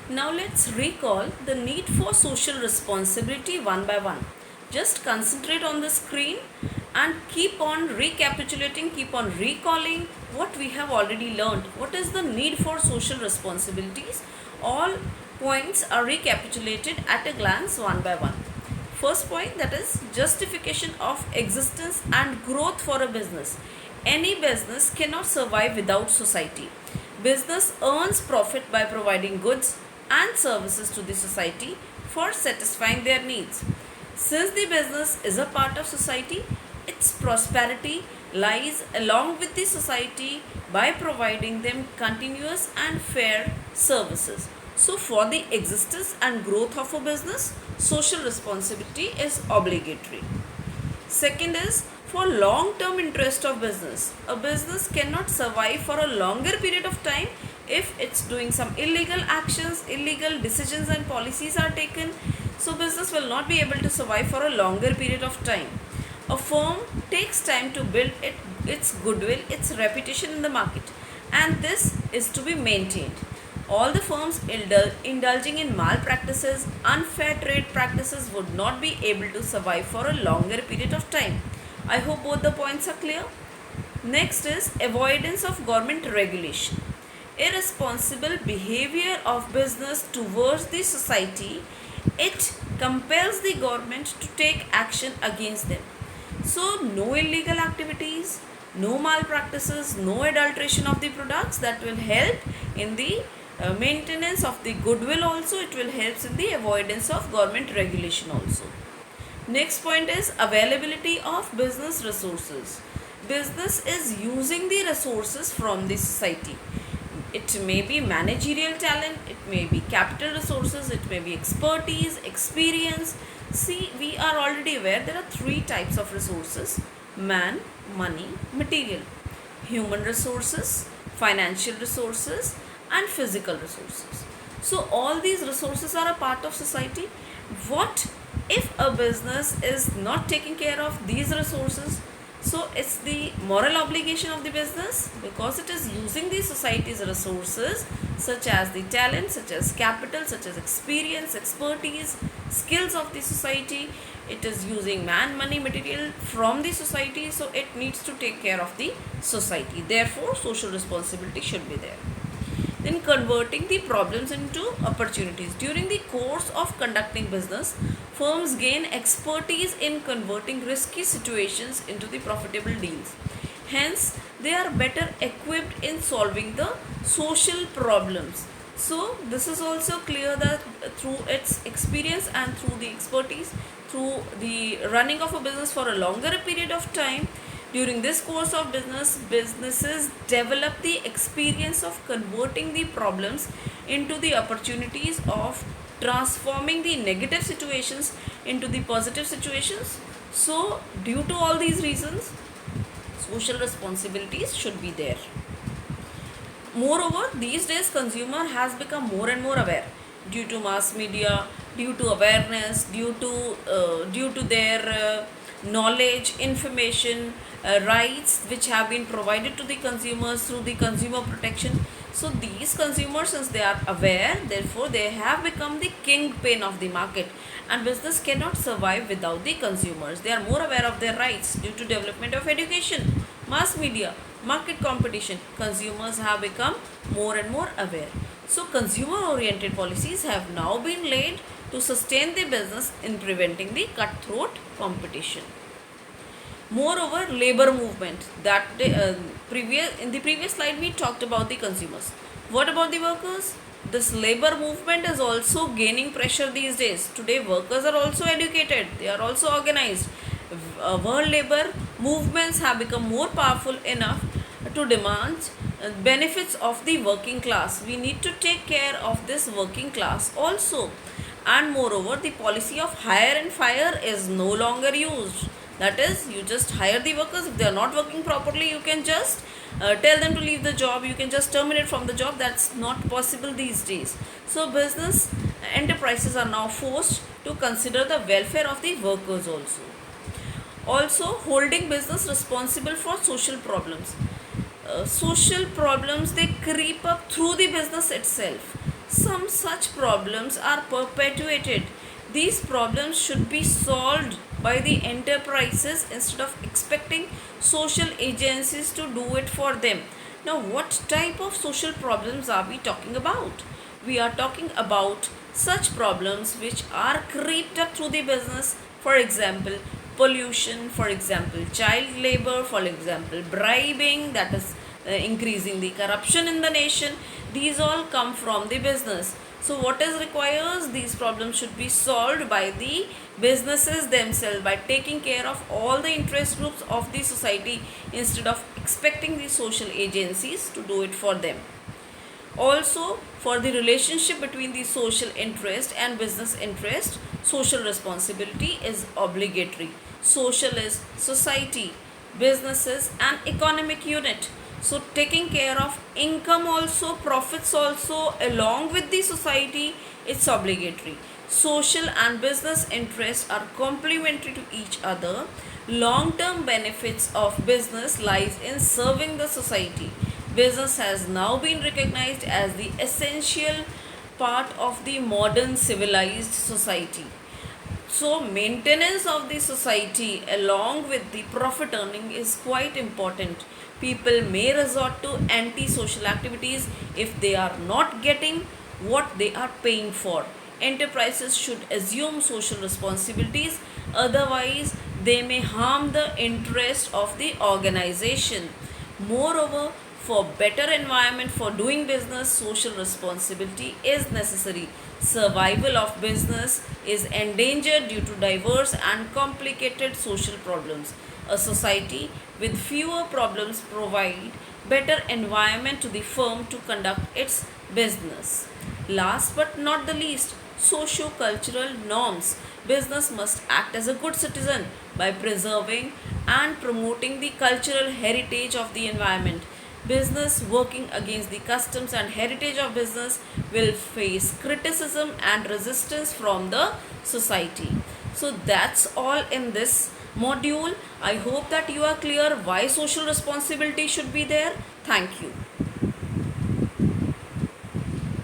Now let's recall the need for social responsibility one by one. Just concentrate on the screen and keep on recapitulating, keep on recalling what we have already learned. What is the need for social responsibilities? All points are recapitulated at a glance one by one. First point, that is justification of existence and growth for a business. Any business cannot survive without society. Business earns profit by providing goods and services to the society for satisfying their needs. Since the business is a part of society, its prosperity lies along with the society by providing them continuous and fair services. So, for the existence and growth of a business, social responsibility is obligatory. Second is for long term interest of business. A business cannot survive for a longer period of time if it's doing some illegal actions, illegal decisions and policies are taken. So business will not be able to survive for a longer period of time. A firm takes time to build its goodwill, its reputation in the market, and this is to be maintained. All the firms indulging in malpractices, unfair trade practices would not be able to survive for a longer period of time. I hope both the points are clear. Next is avoidance of government regulation. Irresponsible behavior of business towards the society, it compels the government to take action against them. So, no illegal activities, no malpractices, no adulteration of the products. That will help in the maintenance of the goodwill also. It will help in the avoidance of government regulation also. Next point is availability of business resources. Business is using the resources from the society. It may be managerial talent, it may be capital resources, it may be expertise, experience. See, we are already aware there are three types of resources: man, money, material. Human resources, financial resources, and physical resources. So, all these resources are a part of society. What if a business is not taking care of these resources? So it's the moral obligation of the business, because it is using the society's resources such as the talent, such as capital, such as experience, expertise, skills of the society. It is using man, money, material from the society, so it needs to take care of the society. Therefore, social responsibility should be there. Then converting the problems into opportunities. During the course of conducting business, firms gain expertise in converting risky situations into the profitable deals. Hence, they are better equipped in solving the social problems. So, this is also clear that through its experience and through the expertise, through the running of a business for a longer period of time, during this course of business, businesses develop the experience of converting the problems into the opportunities, of transforming the negative situations into the positive situations. So, due to all these reasons, social responsibilities should be there. Moreover, these days consumer has become more and more aware due to mass media, due to awareness, due to their knowledge, information, rights which have been provided to the consumers through the consumer protection. So these consumers, since they are aware, therefore they have become the kingpin of the market, and business cannot survive without the consumers. They are more aware of their rights due to development of education, mass media, market competition. Consumers have become more and more aware. So consumer oriented policies have now been laid to sustain the business in preventing the cutthroat competition. Moreover, labor movement. In the previous slide we talked about the consumers. What about the workers? This labor movement is also gaining pressure these days. Today workers are also educated, they are also organized. World labor movements have become more powerful enough to demand benefits of the working class. We need to take care of this working class also. And moreover, the policy of hire and fire is no longer used. That is, you just hire the workers. If they are not working properly, you can just tell them to leave the job. You can just terminate from the job. That's not possible these days. So business enterprises are now forced to consider the welfare of the workers also. Also, holding business responsible for social problems. Social problems, they creep up through the business itself. some such problems are perpetuated. These problems should be solved by the enterprises instead of expecting social agencies to do it for them. Now, what type of social problems are we talking about? We are talking about such problems which are creeped up through the business. For example, pollution, for example, child labor, for example, bribing, that is increasing the corruption in the nation. These all come from the business. So what is requires? These problems should be solved by the businesses themselves, by taking care of all the interest groups of the society instead of expecting the social agencies to do it for them. Also, for the relationship between the social interest and business interest, social responsibility is obligatory. Social is society, businesses, and economic unit. So, taking care of income also, profits also, along with the society, it's obligatory. Social and business interests are complementary to each other. Long term benefits of business lies in serving the society. Business has now been recognized as the essential part of the modern civilized society. So, maintenance of the society along with the profit earning is quite important. People may resort to anti-social activities if they are not getting what they are paying for. Enterprises should assume social responsibilities, otherwise, they may harm the interest of the organization. Moreover, for better environment for doing business, social responsibility is necessary. Survival of business is endangered due to diverse and complicated social problems. A society with fewer problems provide better environment to the firm to conduct its business. Last but not the least, socio-cultural norms. Business must act as a good citizen by preserving and promoting the cultural heritage of the environment. Business working against the customs and heritage of business will face criticism and resistance from the society. So that's all in this module. I hope that you are clear why social responsibility should be there. Thank you.